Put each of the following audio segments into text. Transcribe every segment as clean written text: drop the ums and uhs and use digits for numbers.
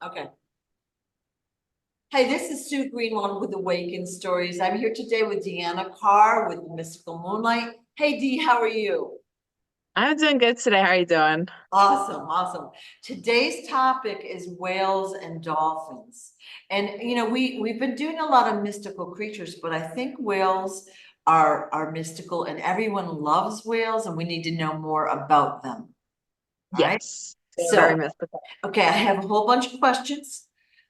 Okay. Hey, this is Sue Greenwald with Awakened Stories. I'm here today with Deanna Carr with Mystical Moonlight. Hey, Dee, how are you? I'm doing good today. How are you doing? Awesome, awesome. Today's topic is whales and dolphins. And we've been doing a lot of mystical creatures, but I think whales are mystical and everyone loves whales and we need to know more about them. All right. Yes, they're very So, mystical. okay, I have a whole bunch of questions.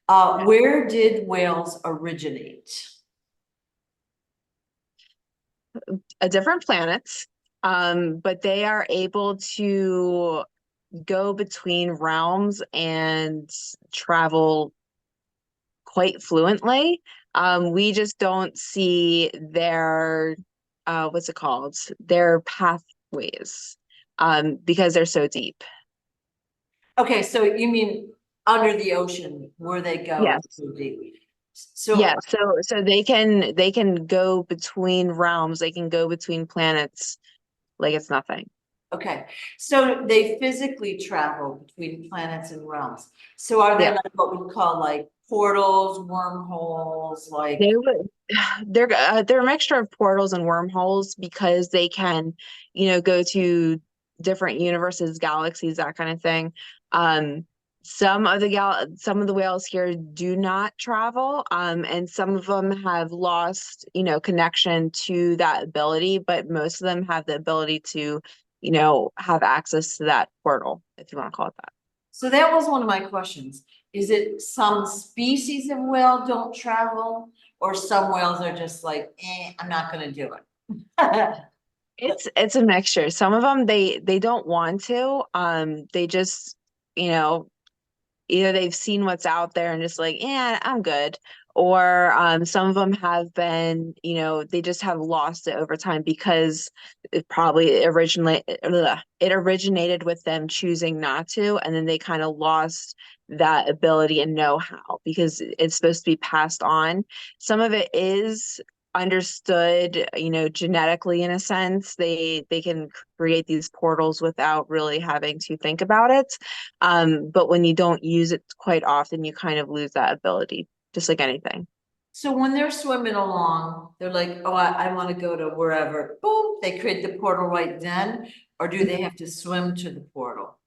Okay. Where did whales originate? Different planets, but they are able to go between realms and travel quite fluently. We just don't see their what's it called? Their pathways, because they're so deep. Okay, so you mean under the ocean where they go Yes. so deep. So Yeah, so they can go between realms, they can go between planets like it's nothing. okay, so they physically travel between planets and realms. So are there Yeah. like what we call like portals, wormholes, like They would they're a mixture of portals and wormholes because they can, go to different universes, galaxies, that kind of thing. Um, some of the whales here do not travel, and some of them have lost, connection to that ability, but most of them have the ability to, have access to that portal, if you want to call it that. so that was one of my questions. Is it some species of whale don't travel, or some whales are just like, I'm not gonna do it? It's a mixture. Some of them they don't want to. They just, you know, either they've seen what's out there and just like, yeah, I'm good. Or some of them have been, they just have lost it over time because it originated with them choosing not to, and then they kind of lost that ability and know-how because it's supposed to be passed on. Some of it is understood, genetically in a sense. They can create these portals without really having to think about it. But when you don't use it quite often, you kind of lose that ability, just like anything. So when they're swimming along, they're like, oh, I want to go to wherever. Boom, they create the portal right then, or do they have to swim to the portal?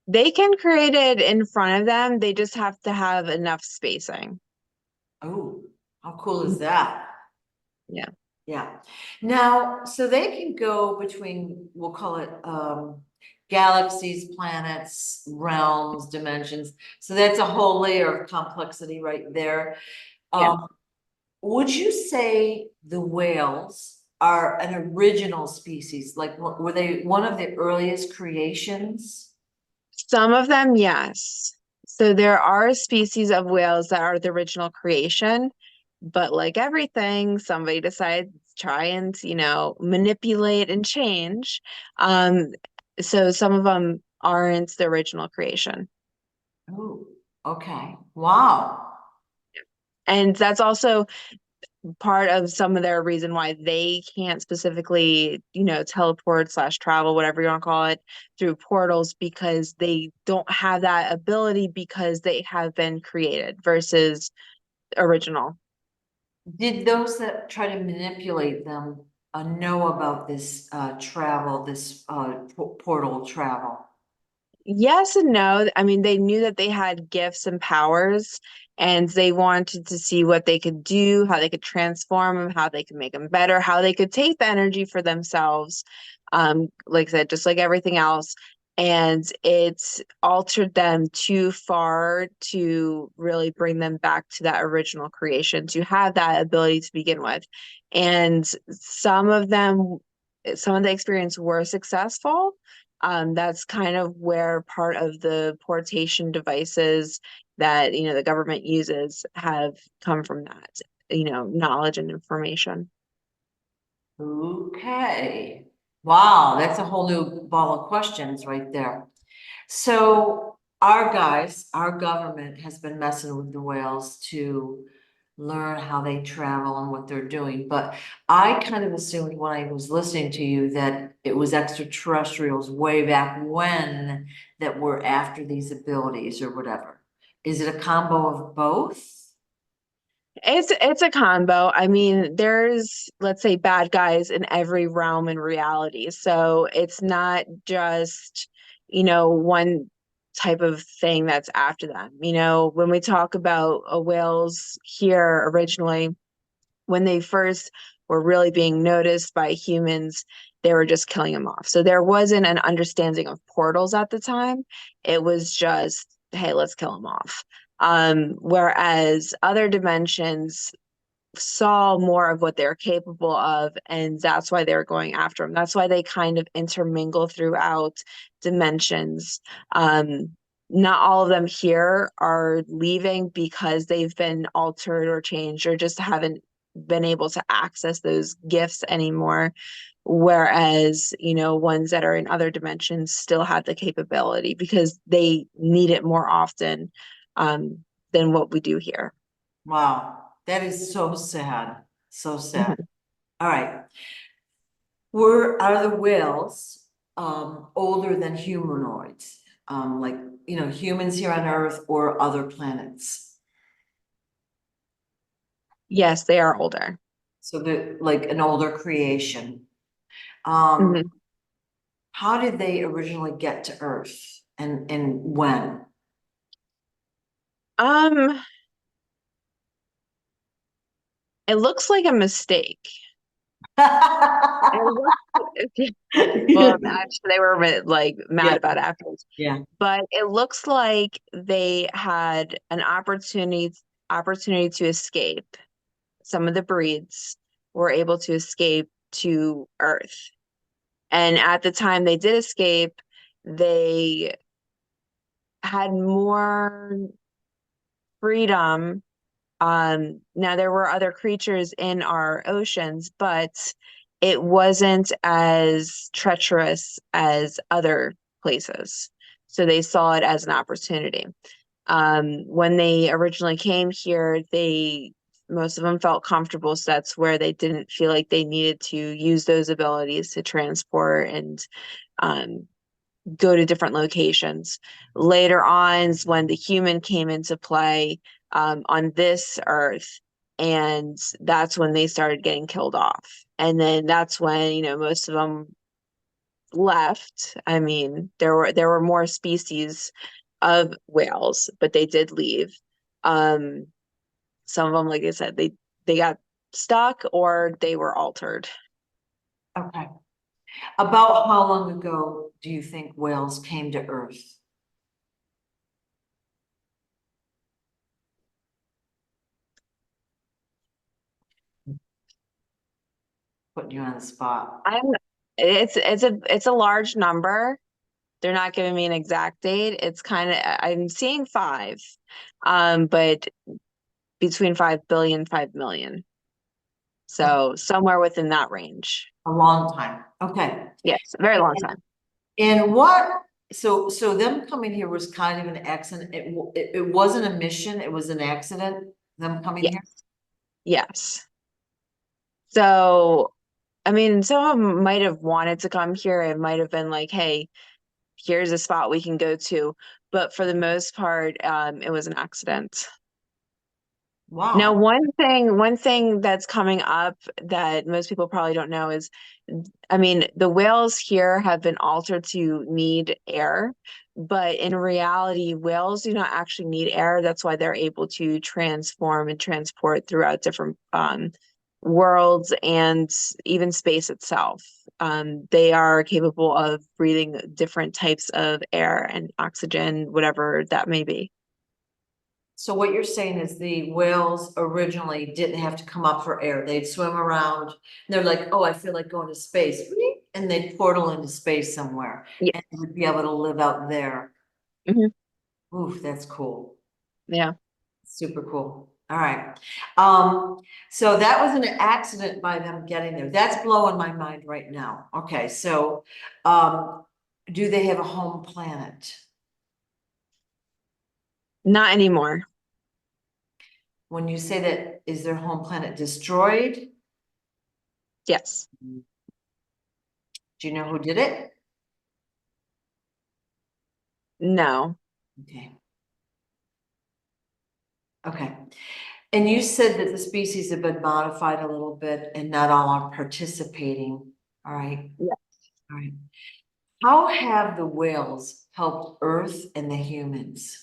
They can create it in front of them. They just have to have enough spacing. Oh, how cool is that? Yeah. Yeah. Now, so they can go between, we'll call it galaxies, planets, realms, dimensions. So that's a whole layer of complexity right there. Yeah. Um, would you say the whales are an original species? Like, were they one of the earliest creations? Some of them, yes. So there are species of whales that are the original creation, but like everything, somebody decides to try and, manipulate and change. Um, so some of them aren't the original creation. Oh, okay. Wow. And that's also part of some of their reason why they can't specifically, teleport slash travel, whatever you want to call it, through portals because they don't have that ability because they have been created versus original. Did those that try to manipulate them know about this travel, this portal travel? Yes and no. I mean, they knew that they had gifts and powers, and they wanted to see what they could do, how they could transform them, how they could make them better, how they could take the energy for themselves. Like I said, just like everything else. And it's altered them too far to really bring them back to that original creation, to have that ability to begin with. And some of the experience were successful. That's kind of where part of the portation devices that, the government uses have come from that, knowledge and information. Okay. Wow, that's a whole new ball of questions right there. So our guys, our government has been messing with the whales to learn how they travel and what they're doing. But I kind of assumed when I was listening to you that it was extraterrestrials way back when that were after these abilities or whatever. Is it a combo of both? It's a combo. I mean, there's, let's say, bad guys in every realm in reality. So it's not just, one type of thing that's after them. When we talk about whales here originally, when they first were really being noticed by humans, they were just killing them off. So there wasn't an understanding of portals at the time. It was just, hey, let's kill them off. Whereas other dimensions saw more of what they're capable of, and that's why they're going after them. That's why they kind of intermingle throughout dimensions. Not all of them here are leaving because they've been altered or changed or just haven't been able to access those gifts anymore. Whereas, ones that are in other dimensions still have the capability because they need it more often than what we do here. Wow, that is so sad. So sad. Mhm. All right. Are the whales older than humanoids? Like, humans here on Earth or other planets? Yes, they are older. So they're like an older creation. Um, Mhm. how did they originally get to Earth and when? Um, it looks like a mistake. It looks, well, actually, they were a bit, like Yeah, mad about it afterwards, yeah. but it looks like they had an opportunity to escape. Some of the breeds were able to escape to Earth, and at the time they did escape, they had more freedom. Now there were other creatures in our oceans, but it wasn't as treacherous as other places. So they saw it as an opportunity. When they originally came here, most of them felt comfortable, so that's where they didn't feel like they needed to use those abilities to transport and um, go to different locations. Later on is when the human came into play on this earth, and that's when they started getting killed off. And then that's when, most of them left. I mean, there were more species of whales, but they did leave. Um, some of them, like I said, they got stuck or they were altered. Okay. About how long ago do you think whales came to Earth? Putting you on the spot. I'm it's a large number. They're not giving me an exact date. It's kind of, I'm seeing five, but between 5 billion, 5 million. So somewhere within that range. A long time. Okay. Yes, a very long time. And what, so them coming here was kind of an accident. It wasn't a mission, it was an accident, them coming here? Yes, yes. So, I mean, some of them might have wanted to come here. It might have been like, hey, here's a spot we can go to. But for the most part, it was an accident. Now, Wow. one thing that's coming up that most people probably don't know is, I mean, the whales here have been altered to need air, but in reality, whales do not actually need air. That's why they're able to transform and transport throughout different worlds and even space itself. They are capable of breathing different types of air and oxygen, whatever that may be. So what you're saying is the whales originally didn't have to come up for air. They'd swim around. And they're like, oh, I feel like going to space. And they'd portal into space somewhere Yeah. and would be able to live out there. Mhm. Oof, that's cool. Yeah. Super cool. All right. So that was an accident by them getting there. That's blowing my mind right now. Okay, so do they have a home planet? Not anymore. When you say that, is their home planet destroyed? Yes. Do you know who did it? No. Okay. Okay. And you said that the species have been modified a little bit and not all are participating. All right. Yeah. All right. How have the whales helped Earth and the humans?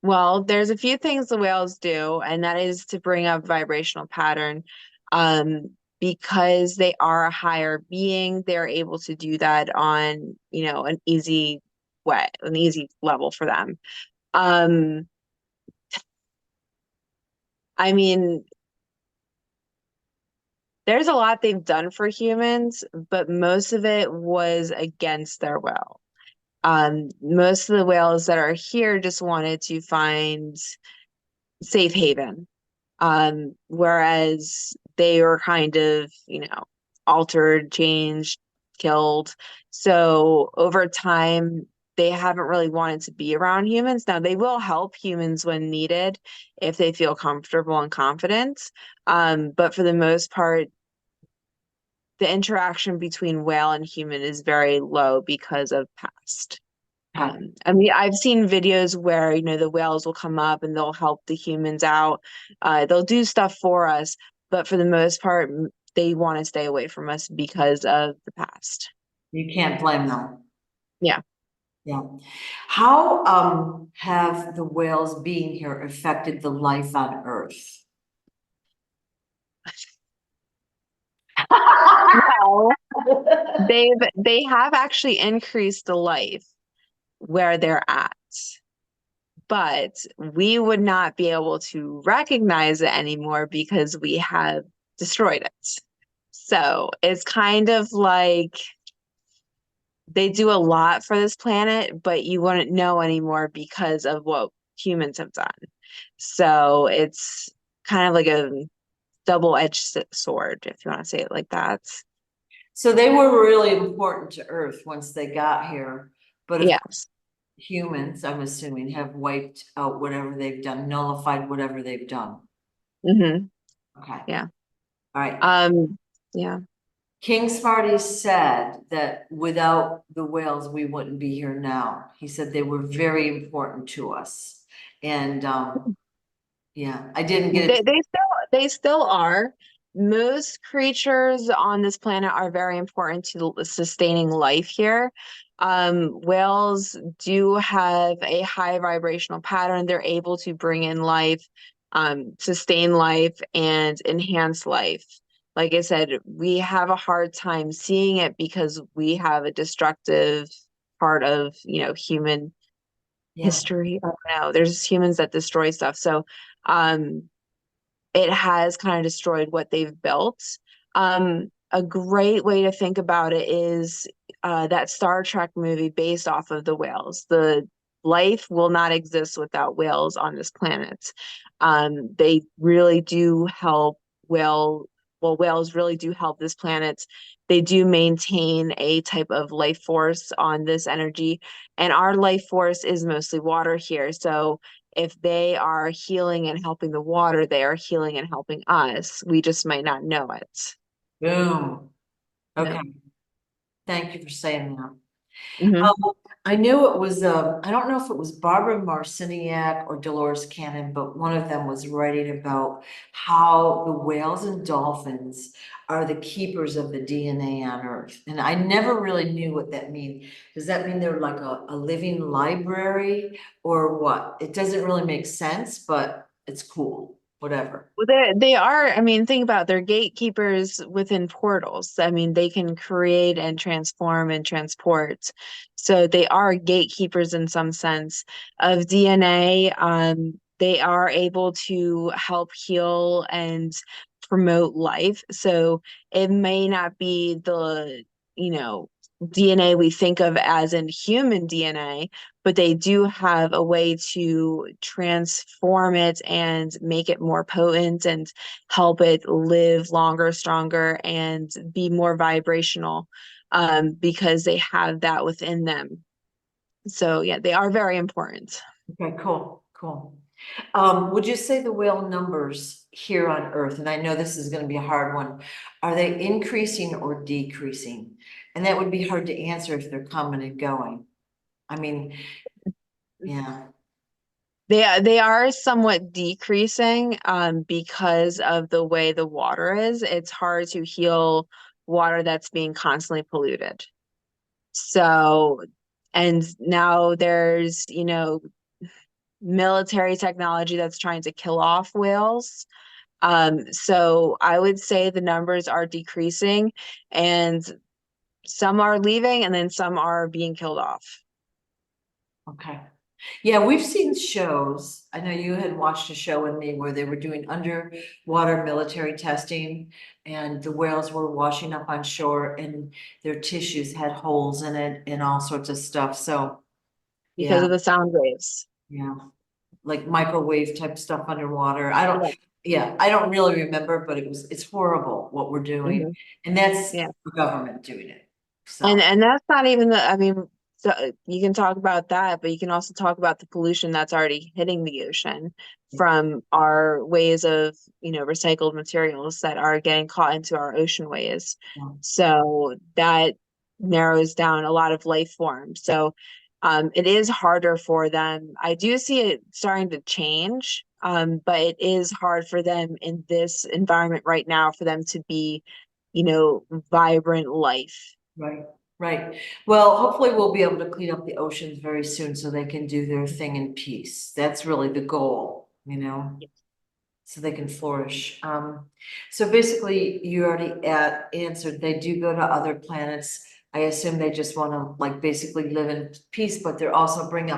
Well, there's a few things the whales do, and that is to bring up vibrational pattern. Because they are a higher being, they're able to do that on, an easy way, an easy level for them. Um, I mean, there's a lot they've done for humans, but most of it was against their will. Most of the whales that are here just wanted to find safe haven. Whereas they were kind of, altered, changed, killed. So over time, they haven't really wanted to be around humans. Now, they will help humans when needed if they feel comfortable and confident. But for the most part, the interaction between whale and human is very low because of past. Okay. I mean, I've seen videos where, the whales will come up and they'll help the humans out. They'll do stuff for us, but for the most part, they want to stay away from us because of the past. You can't blame them. Yeah. Yeah. How have the whales being here affected the life on Earth? Well, they have actually increased the life where they're at, but we would not be able to recognize it anymore because we have destroyed it. So it's kind of like they do a lot for this planet, but you wouldn't know anymore because of what humans have done. So it's kind of like a double-edged sword, if you want to say it like that. So they were really important to Earth once they got here, but of Yes. humans, I'm assuming, have wiped out whatever they've done, nullified whatever they've done. Mm-hmm. Okay. Yeah. All right. Yeah. King Smarty said that without the whales, we wouldn't be here now. He said they were very important to us. And yeah, I didn't get it. They still are. Most creatures on this planet are very important to sustaining life here. Whales do have a high vibrational pattern. They're able to bring in life, sustain life, and enhance life. Like I said, we have a hard time seeing it because we have a destructive part of, human Yeah. history. I don't know. There's humans that destroy stuff. So, it has kind of destroyed what they've built. A great way to think about it is that Star Trek movie based off of the whales. The life will not exist without whales on this planet. They really do help whales really do help this planet. They do maintain a type of life force on this energy, and our life force is mostly water here. So if they are healing and helping the water, they are healing and helping us. We just might not know it. Boom. Yeah. Okay. Thank you for saying that. Hmm. Um, I knew it was, I don't know if it was Barbara Marciniak or Dolores Cannon, but one of them was writing about how the whales and dolphins are the keepers of the DNA on Earth. And I never really knew what that means. Does that mean they're like a living library or what? It doesn't really make sense, but it's cool, whatever. Well, they are, I mean, think about it, they're gatekeepers within portals. I mean, they can create and transform and transport. So they are gatekeepers in some sense of DNA. They are able to help heal and promote life. So it may not be the, DNA we think of as in human DNA, but they do have a way to transform it and make it more potent and help it live longer, stronger, and be more vibrational, because they have that within them. So yeah, they are very important. Okay, cool, cool. Would you say the whale numbers here on Earth, and I know this is gonna be a hard one, are they increasing or decreasing? And that would be hard to answer if they're coming and going. I mean, Yeah, They are somewhat decreasing because of the way the water is. It's hard to heal water that's being constantly polluted. So, and now there's, military technology that's trying to kill off whales. So I would say the numbers are decreasing and some are leaving and then some are being killed off. okay. Yeah, we've seen shows. I know you had watched a show with me where they were doing underwater military testing and the whales were washing up on shore and their tissues had holes in it and all sorts of stuff. So, Because yeah, of the sound waves. yeah, like microwave type stuff underwater. I don't, Yeah. yeah, I don't really remember, but it's horrible what we're doing. Hmm. And that's Yeah. the government doing it. And So, and that's not even the, I mean, so you can talk about that, but you can also talk about the pollution that's already hitting the ocean from our ways of, recycled materials that are getting caught into our ocean ways. yeah, So that narrows down a lot of life forms. So it is harder for them. I do see it starting to change, but it is hard for them in this environment right now for them to be, vibrant life. right, right. Well, hopefully we'll be able to clean up the oceans very soon so they can do their thing in peace. That's really the goal, so they can flourish. So basically you already answered, they do go to other planets. I assume they just want to like basically live in peace, but they're also bringing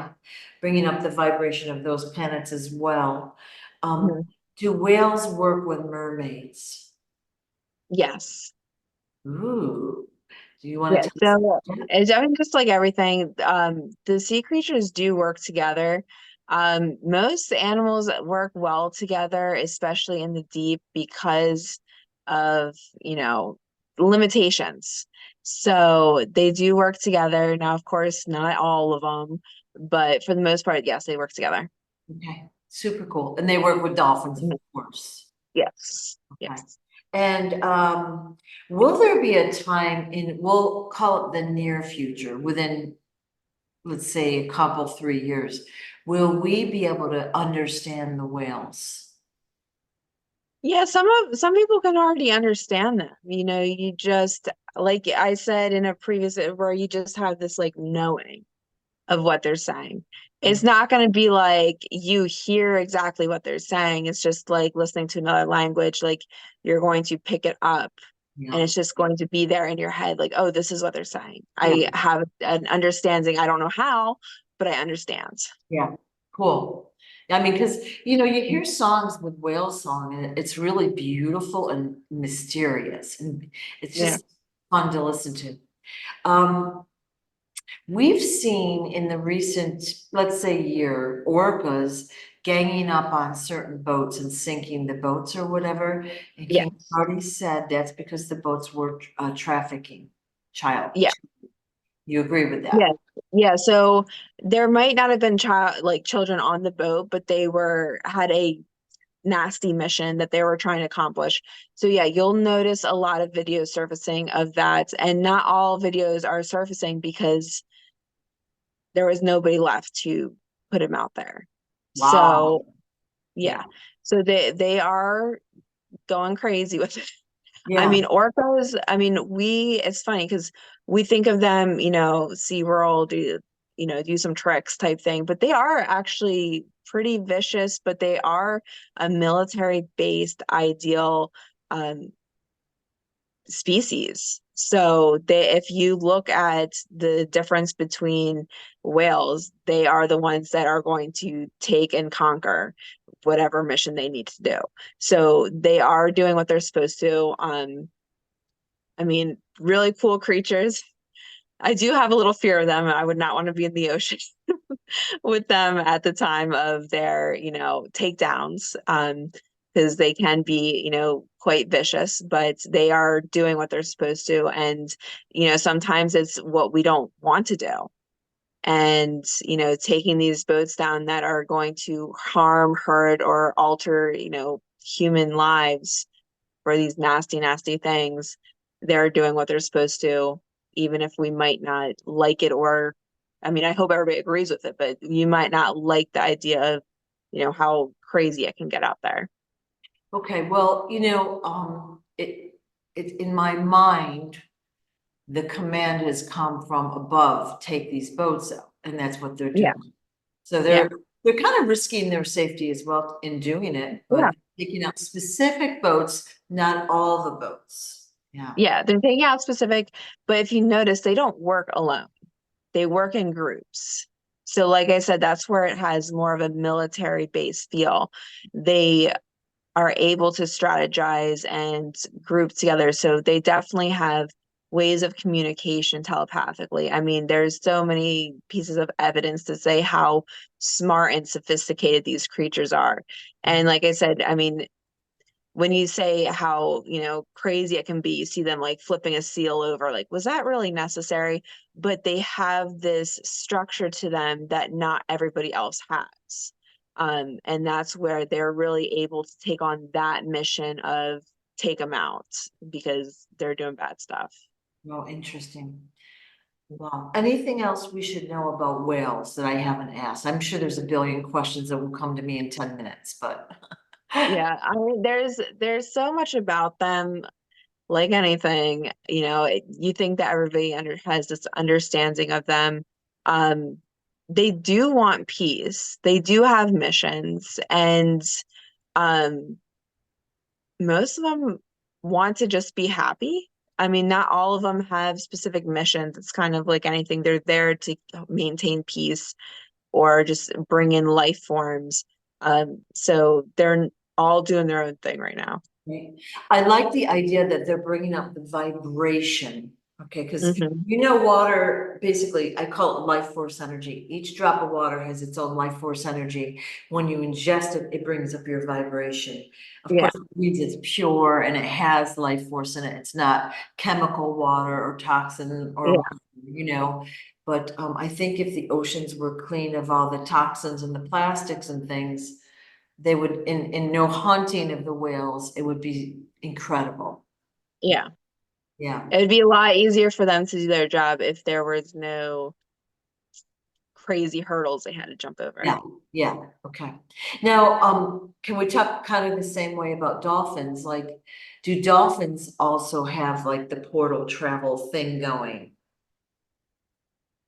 up the vibration of those planets as well. Um, Mhm. do whales work with mermaids? Yes. Ooh, do you want Yeah. to tell us So about that? I mean, just like everything, the sea creatures do work together. Most animals work well together, especially in the deep, because of, limitations. So they do work together. Now, of course, not all of them, but for the most part, yes, they work together. Okay, super cool. And they work with dolphins, of Mhm. course. Yes. Okay. Yes. And will there be a time we'll call it the near future, within, let's say, a couple, 3 years, will we be able to understand the whales? Yeah, some people can already understand them. You just like I said in a previous where you just have this like knowing of what they're saying. It's not going to be like you hear exactly what they're saying. It's just like listening to another language, like you're going to pick it up and Yeah, it's just going to be there in your head like, oh, this is what they're saying. yeah, I have an understanding. I don't know how, but I understand. yeah, cool. I mean, because you hear songs with whale song and it's really beautiful and mysterious, and it's Yeah. just fun to listen to. Um, We've seen in the recent, let's say, year, orcas ganging up on certain boats and sinking the boats or whatever. And King Yes. Smarty said that's because the boats were trafficking child. Yeah. You agree with that? Yeah. Yeah. So there might not have been children on the boat, but they had a nasty mission that they were trying to accomplish. So yeah, you'll notice a lot of videos surfacing of that. And not all videos are surfacing because there was nobody left to put him out there. Wow. So yeah. Yeah. So they are going crazy with it. I Yeah. mean, orcas, I mean, it's funny because we think of them, SeaWorld, do some tricks type thing, but they are actually pretty vicious, but they are a military-based ideal um, species. So if you look at the difference between whales, they are the ones that are going to take and conquer whatever mission they need to do. So they are doing what they're supposed to. I mean, really cool creatures. I do have a little fear of them. I would not want to be in the ocean with them at the time of their, takedowns, because they can be, quite vicious, but they are doing what they're supposed to. And, sometimes it's what we don't want to do. And, taking these boats down that are going to harm, hurt, or alter, human lives for these nasty, nasty things, they're doing what they're supposed to, even if we might not like it or I mean, I hope everybody agrees with it, but you might not like the idea of, how crazy it can get out there. Okay, well, in my mind, the command has come from above, take these boats out, and that's what they're Yeah. doing. So Yeah. they're kind of risking their safety as well in doing it, Yeah. but taking out specific boats, not all the boats. Yeah. Yeah. They're taking out specific, but if you notice, they don't work alone. They work in groups. So, like I said, that's where it has more of a military based feel. They are able to strategize and group together. So they definitely have ways of communication telepathically. I mean, there's so many pieces of evidence to say how smart and sophisticated these creatures are. And like I said, I mean, when you say how, crazy it can be, you see them like flipping a seal over, like, was that really necessary? But they have this structure to them that not everybody else has. And that's where they're really able to take on that mission of take them out because they're doing bad stuff. Well, interesting. Wow. Anything else we should know about whales that I haven't asked? I'm sure there's a billion questions that will come to me in 10 minutes, but. Yeah, I mean, there's so much about them. Like anything, you think that everybody has this understanding of them. Um, they do want peace. They do have missions, and um, most of them want to just be happy. I mean, not all of them have specific missions. It's kind of like anything. They're there to maintain peace or just bring in life forms. So they're all doing their own thing right now. Right. I like the idea that they're bringing up the vibration. Okay, because Hmm. water, basically, I call it life force energy. Each drop of water has its own life force energy. When you ingest it, it brings up your vibration. Of Yeah, course, it means it's pure and it has life force in it. It's not chemical water or toxin or, yeah, you know. But I think if the oceans were clean of all the toxins and the plastics and things, they would, in no hunting of the whales, it would be incredible. yeah. Yeah, It would be a lot easier for them to do their job if there was no crazy hurdles they had to jump over. yeah, yeah, okay. Now, can we talk kind of the same way about dolphins? Like, do dolphins also have like the portal travel thing going?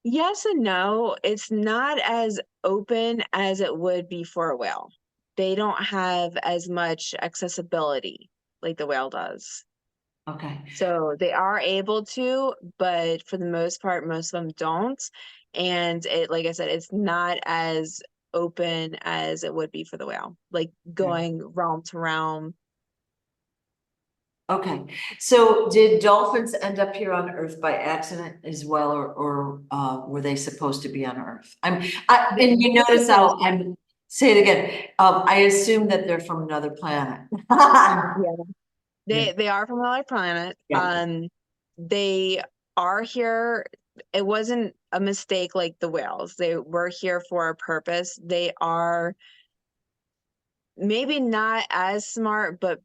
Yes and no. It's not as open as it would be for a whale. They don't have as much accessibility like the whale does. Okay, So they are able to, but for the most part, most of them don't. And like I said, it's not as open as it would be for the whale, like okay, going realm to realm. okay. So did dolphins end up here on Earth by accident as well, or were they supposed to be on Earth? And you They're notice how supposed, say it again. I assume that they're from another planet. yeah, Yeah, they are from another planet. yeah, They are here. It wasn't a mistake like the whales. They were here for a purpose. They are maybe not as smart, but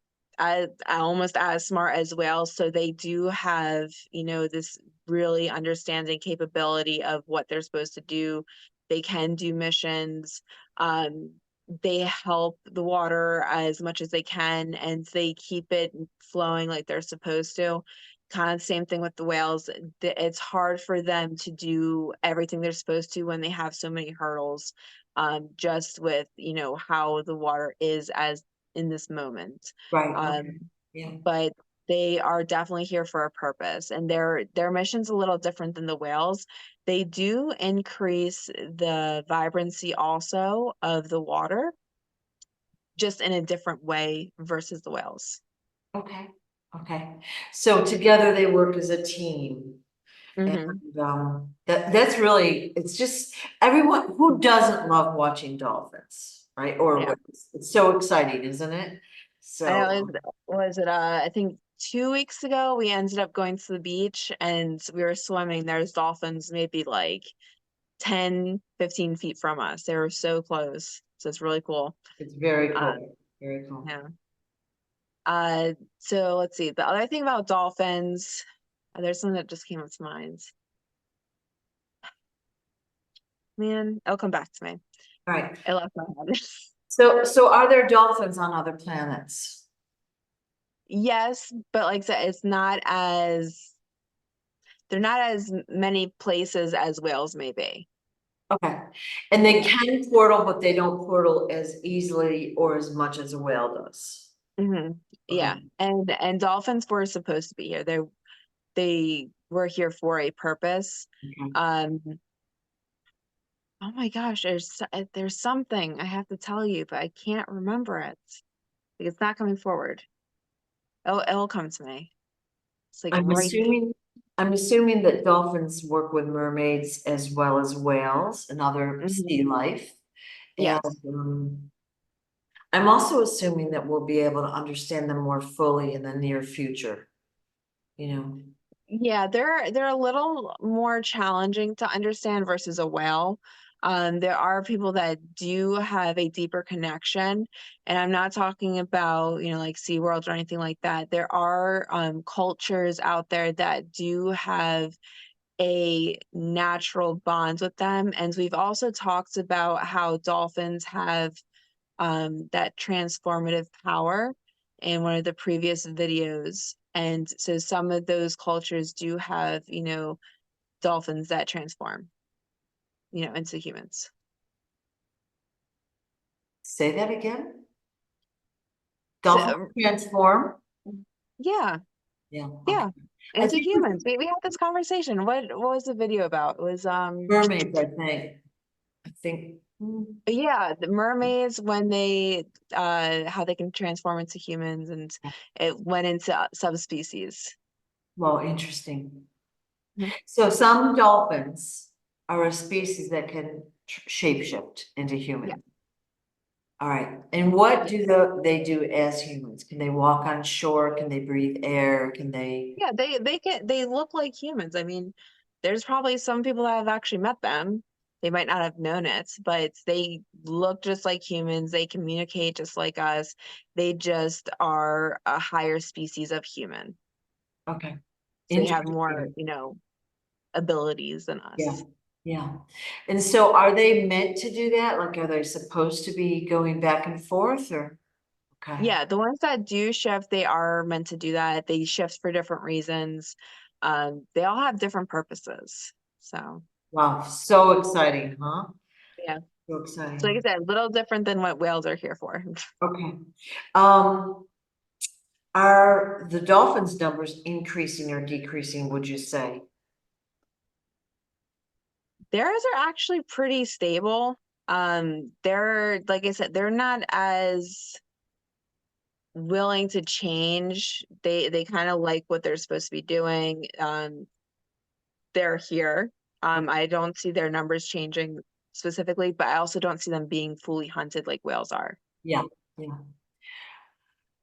almost as smart as whales. So they do have, this really understanding capability of what they're supposed to do. They can do missions. Um, they help the water as much as they can, and they keep it flowing like they're supposed to. Kind of same thing with the whales. It's hard for them to do everything they're supposed to when they have so many hurdles, just with how the water is as in this moment. right, okay, Um, yeah. but they are definitely here for a purpose, and their mission's a little different than the whales. They do increase the vibrancy also of the water, just in a different way versus the whales. Okay, okay. So together they work as a team. And Hmm. that's really, it's just everyone who doesn't love watching dolphins, right? Or Yeah. what, it's so exciting, isn't it? I So, know was it I think 2 weeks ago we ended up going to the beach and we were swimming. There's dolphins maybe like 10, 15 feet from us. They were so close. So it's really cool. it's very Um, cool, very cool. yeah. So let's see. The other thing about dolphins, there's something that just came up to mind. Man, it'll come back to me. All right. It left my head. So are there dolphins on other planets? Yes, but like I said, they're not as many places as whales may be. Okay. And they Yeah. can portal, but they don't portal as easily or as much as a whale does. Hmm. Okay. Yeah. And dolphins were supposed to be here. They were here for a purpose. Okay. Um, oh my gosh, there's something I have to tell you, but I can't remember it. Like it's not coming forward. It'll come to me. It's like I'm right assuming, I'm assuming that dolphins work with mermaids as well as whales and other there. sea life. And Yes. I'm also assuming that we'll be able to understand them more fully in the near future, you know. Yeah, they're a little more challenging to understand versus a whale. There are people that do have a deeper connection, and I'm not talking about, like SeaWorld or anything like that. There are cultures out there that do have a natural bond with them. And we've also talked about how dolphins have that transformative power in one of the previous videos. And so some of those cultures do have, dolphins that transform, into humans. Say that again. Dolphins So, transform? yeah, Yeah, okay. yeah, I into think humans. We had this conversation. What was the video about? It was mermaids, I think. I think. yeah, the mermaids when they how they can transform into humans, and it went into subspecies. Well, interesting. Mhm. So some dolphins are a species that can shapeshift into Yeah. human. All right. And what do they do as humans? Can they walk on shore? Can they breathe air? Can they? Yeah, they look like humans. I mean, there's probably some people that have actually met them. They might not have known it, but they look just like humans. They communicate just like us. They just are a higher species of human. Okay. So they have more, Interesting. abilities than Yeah. us. Yeah. And so are they meant to do that? Like, are they supposed to be going back and forth or? Okay. Yeah, the ones that do shift, they are meant to do that. They shift for different reasons. They all have different purposes. So, Wow. So exciting, huh? yeah. So So like I exciting. said, a little different than what whales are here for. Okay. Um, are the dolphins numbers increasing or decreasing, would you say? Theirs are actually pretty stable. They're like I said, they're not as willing to change. They kind of like what they're supposed to be doing. They're here. I don't see their numbers changing specifically, but I also don't see them being fully hunted like whales are. Yeah, yeah.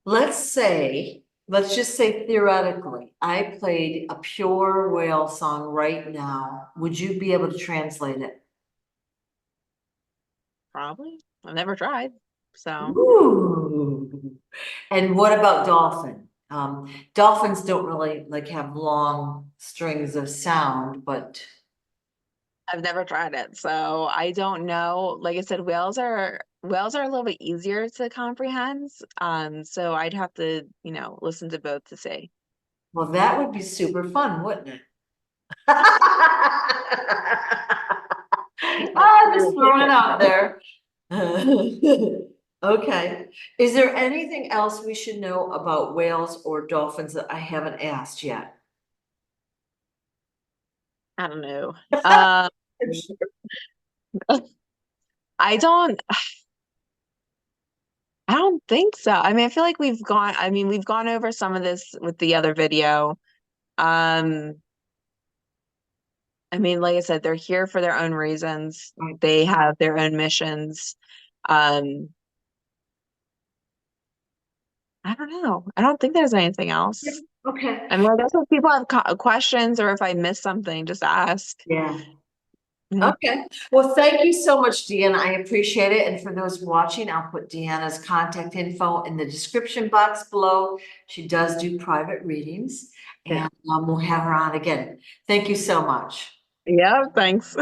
Let's just say theoretically, I played a pure whale song right now. Would you be able to translate it? Probably. I've never tried. So Ooh. And what about dolphin? Dolphins don't really like have long strings of sound, but I've never tried it. So I don't know. Like I said, whales are a little bit easier to comprehend. So I'd have to, listen to both to see. well, that would be super fun, wouldn't it? I'm just throwing it out there. Okay. Is there anything else we should know about whales or dolphins that I haven't asked yet? I don't know. Um, I don't I don't think so. I mean, we've gone over some of this with the other video. Um, I mean, like I said, they're here for their own reasons. Right. They have their own missions. Um, I don't know. I don't think there's anything Yeah. else. Okay. I mean, I guess if people have questions or if I missed something, just ask. Yeah. Mhm. Okay. Well, thank you so much, Deanna. I appreciate it. And for those watching, I'll put Deanna's contact info in the description box below. She does do private readings, Yeah. and we'll have her on again. Thank you so much. Yeah, thanks.